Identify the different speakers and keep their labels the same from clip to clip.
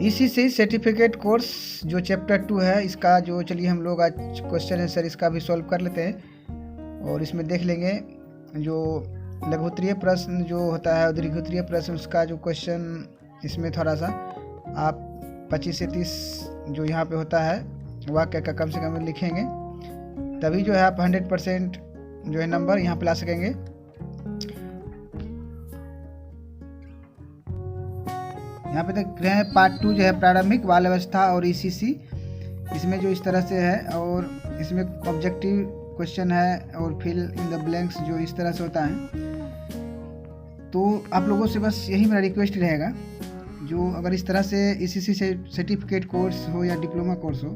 Speaker 1: ECC certificate course जो chapter 2 है, इसका जो चलिए हम लोग आज क्वेश्चन आंसर इसका भी सॉल्व कर लेते हैं और इसमें देख लेंगे जो लघुत्तरीय प्रश्न जो होता है और दीर्घोत्तरीय प्रश्न उसका जो क्वेश्चन इसमें थोड़ा सा आप 25 से 30 जो यहाँ पे होता है वाक्य का कम से कम लिखेंगे, तभी जो है आप 100% जो है नंबर यहाँ पे ला सकेंगे। यहाँ पे देख रहे हैं पार्ट 2 जो है प्रारंभिक बाल अवस्था और ईसीसी, इसमें जो इस तरह से है और इसमें ऑब्जेक्टिव क्वेश्चन है और फिल इन द ब्लैंक्स जो इस तरह से होता है। तो आप लोगों से बस यही मेरा रिक्वेस्ट रहेगा, जो अगर इस तरह से ईसीसी से सर्टिफिकेट कोर्स हो या डिप्लोमा कोर्स हो,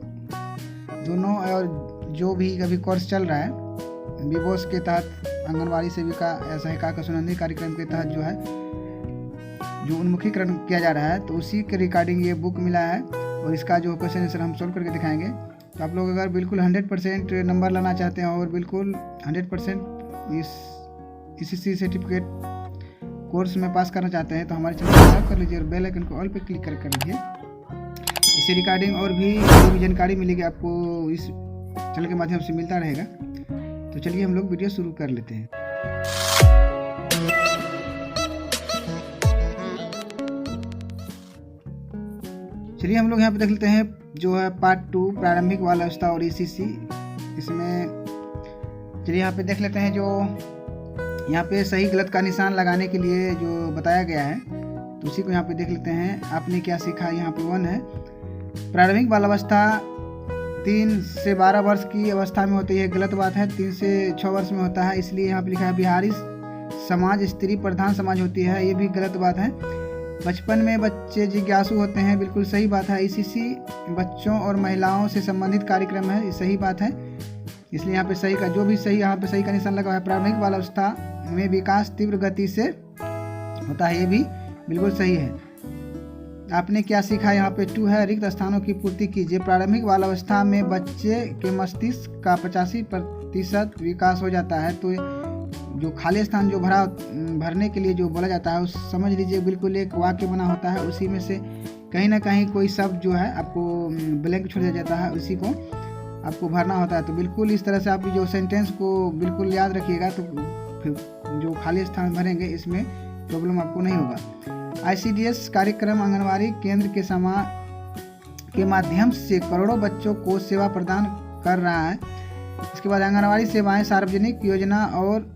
Speaker 1: दोनों और जो भी कभी कोर्स चल रहा है विवोस के तहत आंगनबाड़ी सेविका या सहायिका का सुनहरी कार्यक्रम के तहत जो है जो उन्मुखीकरण किया जा रहा है, तो उसी के रिगार्डिंग ये बुक मिला है और इसका जो क्वेश्चन आंसर हम सोल्व करके दिखाएंगे। तो आप लोग अगर बिल्कुल 100% नंबर लाना चाहते हैं और बिल्कुल 100% इस ईसीसी सर्टिफिकेट कोर्स में पास करना चाहते हैं तो हमारे चैनल को सब्सक्राइब कर लीजिए और बेल आइकन को ऑल पे क्लिक कर लीजिए। इसी रिगार्डिंग और भी जो भी जानकारी मिलेगी आपको इस चैनल के माध्यम से मिलता रहेगा। तो चलिए हम लोग वीडियो शुरू कर लेते हैं। चलिए हम लोग यहाँ पे देख लेते हैं जो है पार्ट 2 प्रारंभिक बाल अवस्था और ईसीसी। इसमें चलिए यहाँ पे देख लेते हैं जो यहाँ पे सही गलत का निशान लगाने के लिए जो बताया गया है, तो उसी को यहाँ पे देख लेते हैं। आपने क्या सीखा, यहाँ पे 1 है प्रारंभिक बाल अवस्था 3 से 12 वर्ष की अवस्था में होती है, गलत बात है। 3 से 6 वर्ष में होता है, इसलिए यहाँ पे लिखा है बिहारी समाज स्त्री प्रधान समाज होती है, ये भी गलत बात है। बचपन में बच्चे जिज्ञासु होते हैं, बिल्कुल सही बात है। ईसीसी बच्चों और महिलाओं से संबंधित कार्यक्रम है, ये सही बात है, इसलिए यहाँ पे सही का जो भी सही यहाँ पे सही का निशान लगा है। प्रारंभिक बाल अवस्था में विकास तीव्र गति से होता है, ये भी बिल्कुल सही है। आपने क्या सीखा, यहाँ पे 2 है रिक्त स्थानों की पूर्ति कीजिए। प्रारंभिक बाल अवस्था में बच्चे के मस्तिष्क का 85% विकास हो जाता है, तो जो खाली स्थान जो भरने के लिए जो बोला जाता है उस समझ लीजिए बिल्कुल एक वाक्य बना होता है, उसी में से कहीं ना कहीं कोई शब्द जो है आपको ब्लैंक छोड़ दिया जाता है, उसी को आपको भरना होता है। तो बिल्कुल इस तरह से आप जो सेंटेंस को बिल्कुल याद रखिएगा, तो फिर जो खाली स्थान भरेंगे इसमें प्रॉब्लम आपको नहीं होगा। आईसीडीएस कार्यक्रम आंगनबाड़ी केंद्र के माध्यम से करोड़ों बच्चों को सेवा प्रदान कर रहा है। इसके बाद आंगनबाड़ी सेवाएं सार्वजनिक योजना और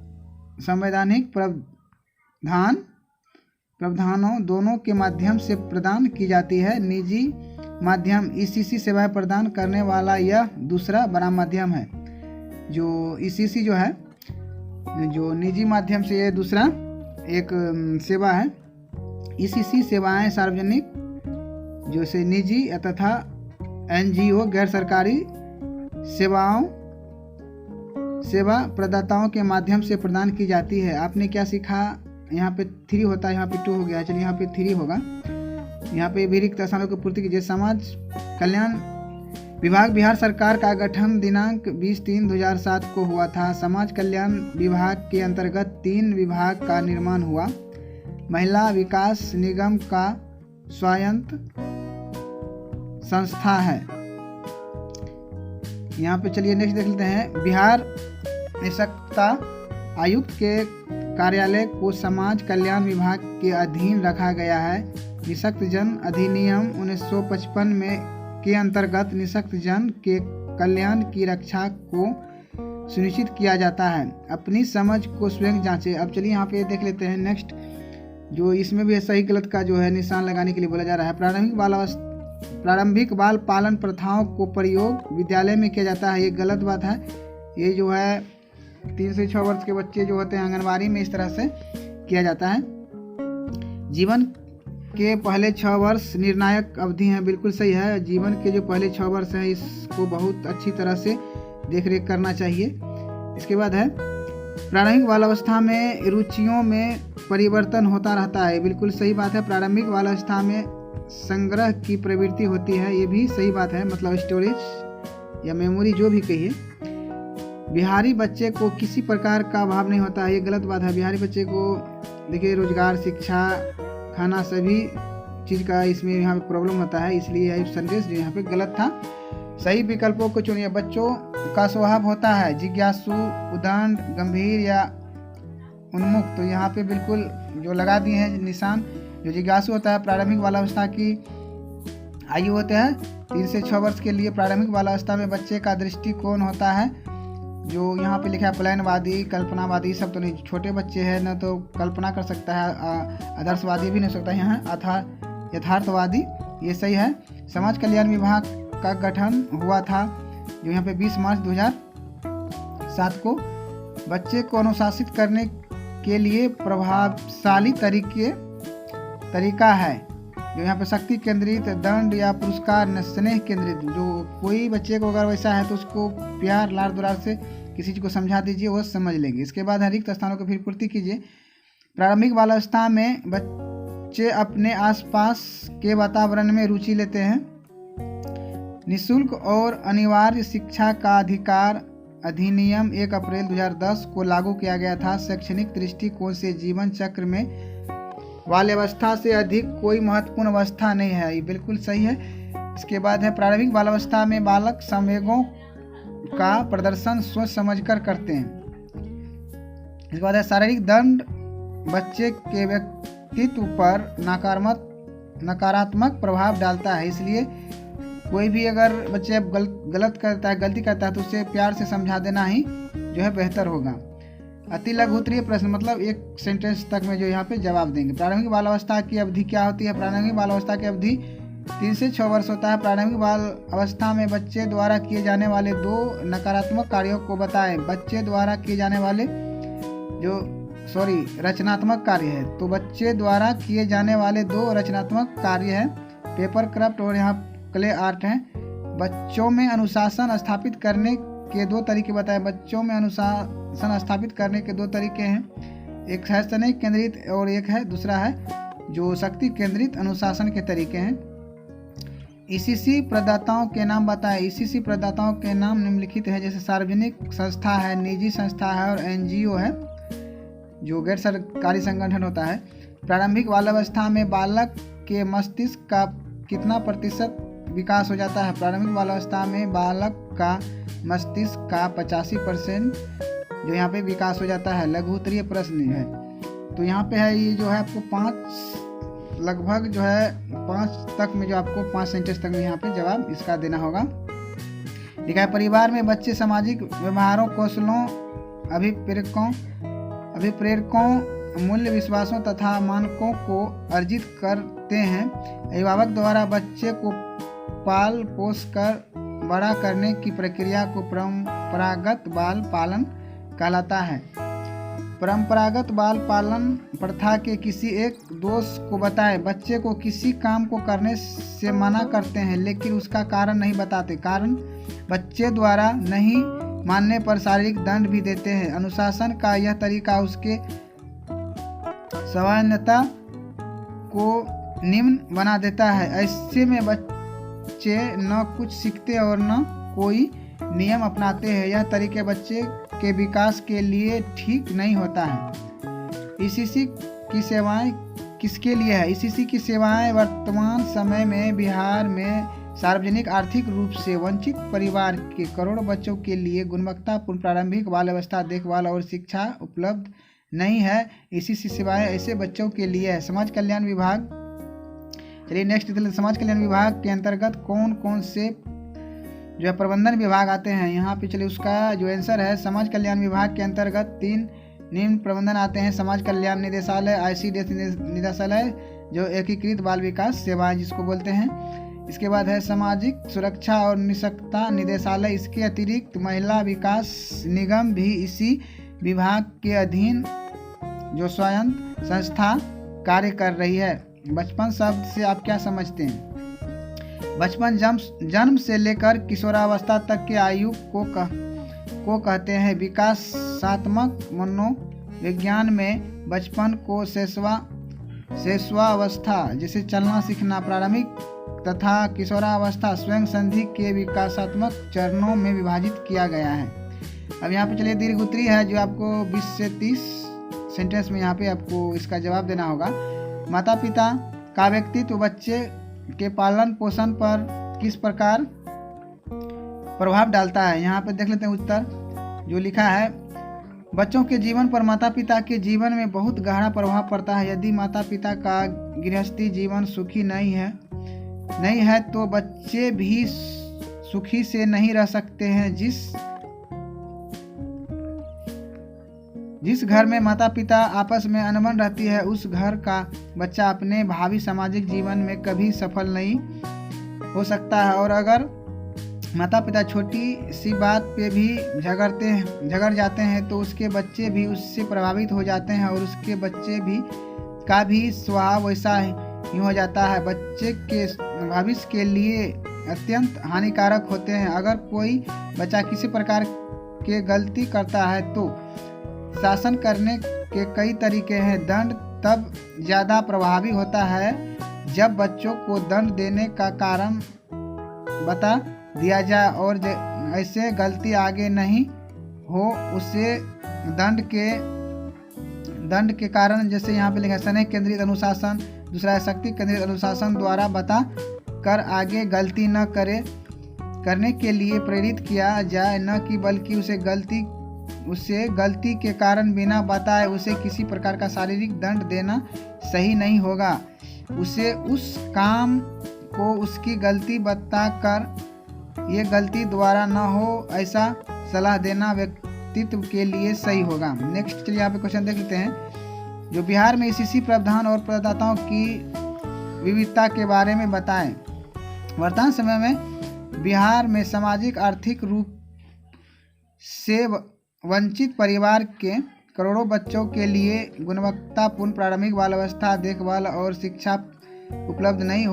Speaker 1: संवैधानिक प्रावधानों दोनों के माध्यम से प्रदान की जाती है। निजी माध्यम ईसीसी सेवाएं प्रदान करने वाला यह दूसरा बड़ा माध्यम है। जो ईसीसी जो है जो निजी माध्यम से ये दूसरा एक सेवा है। ईसीसी सेवाएं सार्वजनिक जैसे निजी तथा एनजीओ गैर सरकारी सेवा प्रदाताओं के माध्यम से प्रदान की जाती है। आपने क्या सीखा, यहाँ पे 3 होता है, यहाँ पे 2 हो गया, चलिए यहाँ पे 3 होगा। यहाँ पे भी रिक्त स्थानों की पूर्ति कीजिए। समाज कल्याण विभाग बिहार सरकार का गठन दिनांक 20/3/2007 को हुआ था। समाज कल्याण विभाग के अंतर्गत 3 विभाग का निर्माण हुआ। महिला विकास निगम का स्वायत्त संस्था है। यहाँ पे चलिए नेक्स्ट देख लेते हैं। बिहार निःशक्तता आयुक्त के कार्यालय को समाज कल्याण विभाग के अधीन रखा गया है। निःशक्त जन अधिनियम 1955 में के अंतर्गत निःशक्त जन के कल्याण की रक्षा को सुनिश्चित किया जाता है। अपनी समझ को स्वयं जांचें। अब चलिए यहाँ पे देख लेते हैं नेक्स्ट, जो इसमें भी सही गलत का जो है निशान लगाने के लिए बोला जा रहा है। प्रारंभिक बाल पालन प्रथाओं को प्रयोग विद्यालय में किया जाता है, ये गलत बात है। ये जो है 3 से 6 वर्ष के बच्चे जो होते हैं आंगनबाड़ी में इस तरह से किया जाता है। जीवन के पहले 6 वर्ष निर्णायक अवधि है, बिल्कुल सही है। जीवन के जो पहले 6 वर्ष हैं इसको बहुत अच्छी तरह से देखरेख करना चाहिए। इसके बाद है प्रारंभिक बाल अवस्था में रुचियों में परिवर्तन होता रहता है, बिल्कुल सही बात है। प्रारंभिक बाल अवस्था में संग्रह की प्रवृत्ति होती है, ये भी सही बात है, मतलब स्टोरेज या मेमोरी जो भी कहिए। बिहारी बच्चे को किसी प्रकार का अभाव नहीं होता है, ये गलत बात है। बिहारी बच्चे को देखिए रोजगार, शिक्षा, खाना सभी चीज़ का इसमें यहाँ पे प्रॉब्लम होता है, इसलिए यह संदेश जो यहाँ पे गलत था। सही विकल्पों को चुनिए। बच्चों का स्वभाव होता है जिज्ञासु, उद्दंड, गंभीर या उन्मुख। तो यहाँ पे बिल्कुल जो लगा दिए हैं निशान। जो जिज्ञासु होता है प्रारंभिक बालावस्था की आयु होते हैं 3 से 6 वर्ष के लिए। प्रारंभिक बालावस्था में बच्चे का दृष्टिकोण होता है जो यहाँ पे लिखा है प्लानवादी, कल्पनावादी सब तो नहीं। छोटे बच्चे हैं न तो कल्पना कर सकता है, आदर्शवादी भी नहीं हो सकता है, यहाँ यथार्थवादी, ये सही है। समाज कल्याण विभाग का गठन हुआ था जो यहाँ पे 20 मार्च 2007 को। बच्चे को अनुशासित करने के लिए प्रभावशाली तरीका है जो यहाँ पे शक्ति केंद्रित, दंड या पुरस्कार, स्नेह केंद्रित। जो कोई बच्चे को अगर वैसा है तो उसको प्यार लाड़ दुलार से किसी चीज़ को समझा दीजिए, वो समझ लेंगे। इसके बाद रिक्त स्थानों को फिर पूर्ति कीजिए। प्रारंभिक बालावस्था में बच्चे अपने आसपास के वातावरण में रुचि लेते हैं। निःशुल्क और अनिवार्य शिक्षा का अधिकार अधिनियम 1 अप्रैल 2010 को लागू किया गया था। शैक्षणिक दृष्टिकोण से जीवन चक्र में बाल्यावस्था से अधिक कोई महत्वपूर्ण अवस्था नहीं है, ये बिल्कुल सही है। इसके बाद है प्रारंभिक बालावस्था में बालक संवेगों का प्रदर्शन सोच समझकर करते हैं। इसके बाद है शारीरिक दंड बच्चे के व्यक्तित्व पर नकारात्मक प्रभाव डालता है, इसलिए कोई भी अगर बच्चे गलती करता है तो उसे प्यार से समझा देना ही जो है बेहतर होगा। अति लघु उत्तरीय प्रश्न मतलब एक सेंटेंस तक में जो यहाँ पे जवाब देंगे। प्रारंभिक बालावस्था की अवधि क्या होती है? प्रारंभिक बालावस्था की अवधि 3 से 6 वर्ष होता है। प्रारंभिक बाल अवस्था में बच्चे द्वारा किए जाने वाले 2 नकारात्मक कार्यों को बताएं। बच्चे द्वारा किए जाने वाले रचनात्मक कार्य है, तो बच्चे द्वारा किए जाने वाले 2 रचनात्मक कार्य है पेपर क्राफ्ट और यहाँ क्ले आर्ट हैं। बच्चों में अनुशासन स्थापित करने के 2 तरीके बताएं। बच्चों में अनुशासन स्थापित करने के 2 तरीके हैं, एक है स्नेह केंद्रित और एक है दूसरा है जो शक्ति केंद्रित अनुशासन के तरीके हैं। ईसीसी प्रदाताओं के नाम बताएं। ईसीसी प्रदाताओं के नाम निम्नलिखित है, जैसे सार्वजनिक संस्था है, निजी संस्था है और एनजीओ है जो गैर सरकारी संगठन होता है। प्रारंभिक बालावस्था में बालक के मस्तिष्क का कितना प्रतिशत विकास हो जाता है? प्रारंभिक बालावस्था में बालक का मस्तिष्क का 85% जो यहाँ पे विकास हो जाता है। लघु उत्तरीय प्रश्न है, तो यहाँ पे है ये जो है आपको 5 लगभग जो है 5 तक में जो आपको 5 सेंटेंस तक में यहाँ पे जवाब इसका देना होगा। लिखा है परिवार में बच्चे सामाजिक व्यवहारों, कौशलों, अभिप्रेरकों, मूल्य, विश्वासों तथा मानकों को अर्जित करते हैं। अभिभावक द्वारा बच्चे को पाल पोस कर बड़ा करने की प्रक्रिया को परंपरागत बाल पालन कहलाता है। परंपरागत बाल पालन प्रथा के किसी एक दोष को बताएं। बच्चे को किसी काम को करने से मना करते हैं लेकिन उसका कारण नहीं बताते। कारण बच्चे द्वारा नहीं मानने पर शारीरिक दंड भी देते हैं। अनुशासन का यह तरीका उसके सामान्यता को निम्न बना देता है। ऐसे में बच्चे न कुछ सीखते और न कोई नियम अपनाते हैं। यह तरीके बच्चे के विकास के लिए ठीक नहीं होता है। ईसीसी की सेवाएं किसके लिए है? ईसीसी की सेवाएं वर्तमान समय में बिहार में सार्वजनिक आर्थिक रूप से वंचित परिवार के करोड़ों बच्चों के लिए गुणवत्तापूर्ण प्रारंभिक बाल अवस्था देखभाल और शिक्षा उपलब्ध नहीं है। ईसीसी सेवाएं ऐसे बच्चों के लिए है। समाज कल्याण विभाग, चलिए नेक्स्ट, समाज कल्याण विभाग के अंतर्गत कौन कौन से जो है प्रबंधन विभाग आते हैं? यहाँ पे चलिए उसका जो आंसर है, समाज कल्याण विभाग के अंतर्गत 3 निम्न प्रबंधन आते हैं। समाज कल्याण निदेशालय, ICDS निदेशालय जो एकीकृत बाल विकास सेवाएं जिसको बोलते हैं। इसके बाद है सामाजिक सुरक्षा और निष्पक्षता निदेशालय। इसके अतिरिक्त महिला विकास निगम भी इसी विभाग के अधीन जो स्वयं संस्था कार्य कर रही है। बचपन शब्द से आप क्या समझते हैं? बचपन जन्म से लेकर किशोरावस्था तक के आयु को कहते हैं। विकासात्मक मनोविज्ञान में बचपन को शैशवावस्था जैसे चलना सीखना, प्रारंभिक तथा किशोरावस्था स्वयं संधि के विकासात्मक चरणों में विभाजित किया गया है। अब यहाँ पे चलिए दीर्घ उत्तरी है जो आपको 20 से 30 सेंटेंस में यहाँ पे आपको इसका जवाब देना होगा। माता पिता का व्यक्तित्व बच्चे के पालन पोषण पर किस प्रकार प्रभाव डालता है। यहाँ पे देख लेते हैं उत्तर जो लिखा है, बच्चों के जीवन पर माता पिता के जीवन में बहुत गहरा प्रभाव पड़ता है। यदि माता पिता का गृहस्थी जीवन सुखी नहीं है तो बच्चे भी सुखी से नहीं रह सकते हैं। जिस घर में माता पिता आपस में अनबन रहती है, उस घर का बच्चा अपने भावी सामाजिक जीवन में कभी सफल नहीं हो सकता है। और अगर माता पिता छोटी सी बात पे भी झगड़ जाते हैं तो उसके बच्चे भी उससे प्रभावित हो जाते हैं और उसके बच्चे का भी स्वभाव वैसा ही हो जाता है। बच्चे के भविष्य के लिए अत्यंत हानिकारक होते हैं। अगर कोई बच्चा किसी प्रकार के गलती करता है तो शासन करने के कई तरीके हैं। दंड तब ज़्यादा प्रभावी होता है जब बच्चों को दंड देने का कारण बता दिया जाए और ऐसे गलती आगे नहीं हो उसे दंड के कारण, जैसे यहाँ पे लिखा है स्नेह केंद्रित अनुशासन, दूसरा है शक्ति केंद्रित अनुशासन द्वारा बता कर आगे गलती न करने के लिए प्रेरित किया जाए, न कि बल्कि उसे गलती के कारण बिना बताए उसे किसी प्रकार का शारीरिक दंड देना सही नहीं होगा। उसे उस काम को उसकी गलती बताकर ये गलती दोबारा न हो ऐसा सलाह देना व्यक्तित्व के लिए सही होगा। नेक्स्ट चलिए यहाँ पे क्वेश्चन देख लेते हैं जो बिहार में ईसीसी प्रावधान और प्रदाताओं की विविधता के बारे में बताएं। वर्तमान समय में बिहार में सामाजिक आर्थिक रूप से वंचित परिवार के करोड़ों बच्चों के लिए गुणवत्तापूर्ण प्रारंभिक बाल अवस्था देखभाल और शिक्षा उपलब्ध नहीं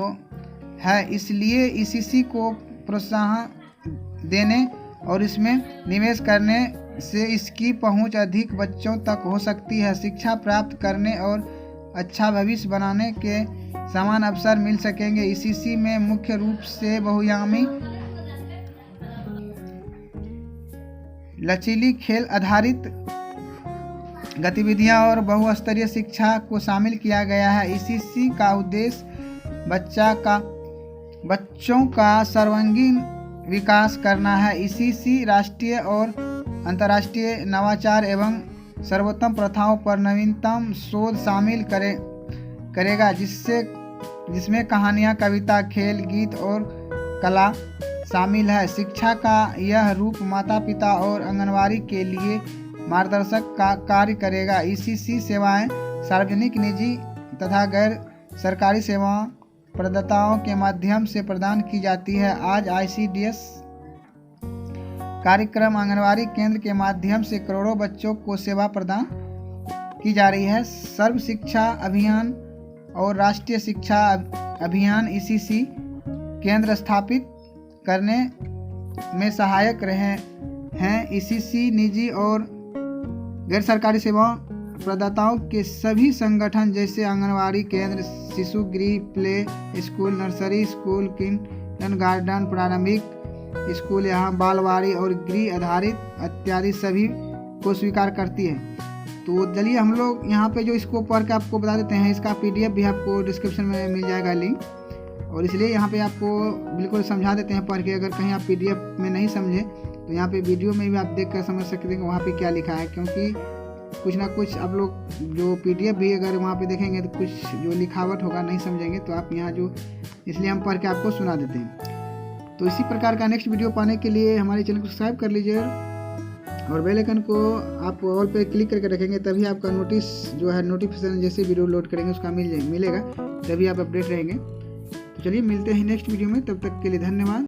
Speaker 1: है। इसलिए ईसीसी को प्रोत्साहन देने और इसमें निवेश करने से इसकी पहुंच अधिक बच्चों तक हो सकती है। शिक्षा प्राप्त करने और अच्छा भविष्य बनाने के समान अवसर मिल सकेंगे। ईसीसी में मुख्य रूप से बहुआयामी लचीली खेल आधारित गतिविधियां और बहुस्तरीय शिक्षा को शामिल किया गया है। ईसीसी का उद्देश्य बच्चों का सर्वांगीण विकास करना है। ईसीसी राष्ट्रीय और अंतर्राष्ट्रीय नवाचार एवं सर्वोत्तम प्रथाओं पर नवीनतम शोध शामिल करेगा जिसमें कहानियाँ, कविता, खेल, गीत और कला शामिल है। शिक्षा का यह रूप माता पिता और आंगनबाड़ी के लिए मार्गदर्शक का कार्य करेगा। ईसीसी सेवाएं सार्वजनिक, निजी तथा गैर सरकारी सेवा प्रदाताओं के माध्यम से प्रदान की जाती है। आज ICDS कार्यक्रम आंगनबाड़ी केंद्र के माध्यम से करोड़ों बच्चों को सेवा प्रदान की जा रही है। सर्व शिक्षा अभियान और राष्ट्रीय शिक्षा अभियान ईसीसी केंद्र स्थापित करने में सहायक रहे हैं। ईसीसी निजी और गैर सरकारी सेवा प्रदाताओं के सभी संगठन जैसे आंगनबाड़ी केंद्र, शिशु गृह, play school, nursery school, kindergarten, प्रारंभिक स्कूल, यहाँ बालवाड़ी और गृह आधारित इत्यादि सभी को स्वीकार करती है। तो चलिए हम लोग यहाँ पे जो इसको पढ़ के आपको बता देते हैं। इसका PDF भी आपको डिस्क्रिप्शन में मिल जाएगा लिंक, और इसलिए यहाँ पे आपको बिल्कुल समझा देते हैं पढ़ के। अगर कहीं आप PDF में नहीं समझे तो यहाँ पे वीडियो में भी आप देख कर समझ सकते हैं कि वहाँ पे क्या लिखा है, क्योंकि कुछ ना कुछ आप लोग जो PDF भी अगर वहाँ पे देखेंगे तो कुछ जो लिखावट होगा नहीं समझेंगे, तो आप यहाँ जो इसलिए हम पढ़ के आपको सुना देते हैं। तो इसी प्रकार का नेक्स्ट वीडियो पाने के लिए हमारे चैनल को सब्सक्राइब कर लीजिए और बेल आइकन को आप ऑल पे क्लिक करके रखेंगे, तभी आपका नोटिफिकेशन जैसे वीडियो लोड करेंगे उसका मिलेगा, तभी आप अपडेट रहेंगे। तो चलिए मिलते हैं नेक्स्ट वीडियो में, तब तक के लिए धन्यवाद।